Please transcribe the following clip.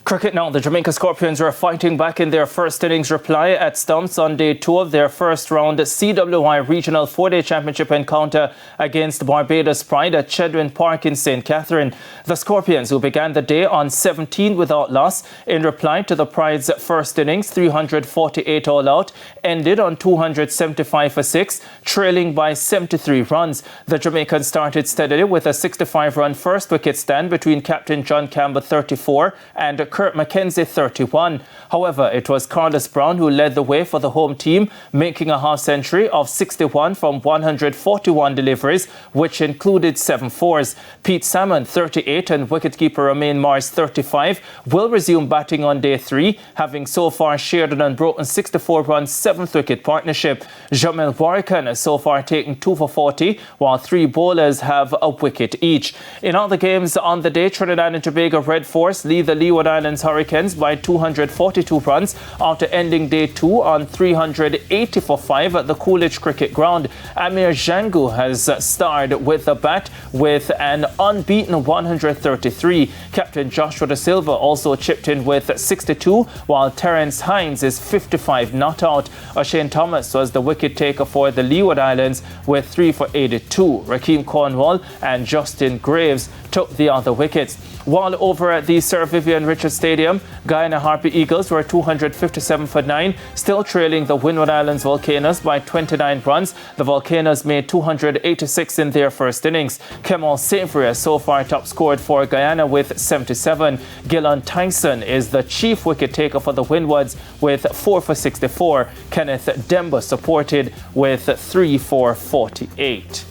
Cricket now. The Jamaica Scorpions are fighting back in their first innings reply at Stumps on day 2 of their first round CWI Regional 4-Day Championship encounter against Barbados Pride at Chedwin Park in St. Catherine. The Scorpions, who began the day on 17 without loss, in reply to the Pride's first innings, 348 all out, ended on 275 for 6, trailing by 73 runs. The Jamaicans started steadily with a 65-run first wicket stand between Captain John Campbell 34 and Kurt Mackenzie 31. However, it was Carlos Brown who led the way for the home team, making a half century of 61 from 141 deliveries, which included 7 fours. Pete Salmon 38 and wicketkeeper Romain Mars 35 will resume batting on day 3, having so far shared an unbroken 64-run 7th wicket partnership. Jamel Warrican has so far taken 2 for 40, while 3 bowlers have a wicket each. In other games on the day, Trinidad and Tobago Red Force lead the Leeward Islands Hurricanes by 242 runs after ending day 2 on 380 for 5 at the Coolidge Cricket Ground. Amir Jangu has starred with the bat with an unbeaten 133. Captain Joshua Da Silva also chipped in with 62, while Terence Hines is 55 not out. O'Shane Thomas was the wicket taker for the Leeward Islands with 3 for 82. Rakeem Cornwall and Justin Graves took the other wickets. While over at the Sir Vivian Richards Stadium, Guyana Harpy Eagles were 257 for 9, still trailing the Windward Islands Volcanoes by 29 runs. The Volcanoes made 286 in their first innings. Kemal Savory has so far top scored for Guyana with 77. Gillon Tyson is the chief wicket taker for the Windwards with 4 for 64. Kenneth Demba supported with 3 for 48.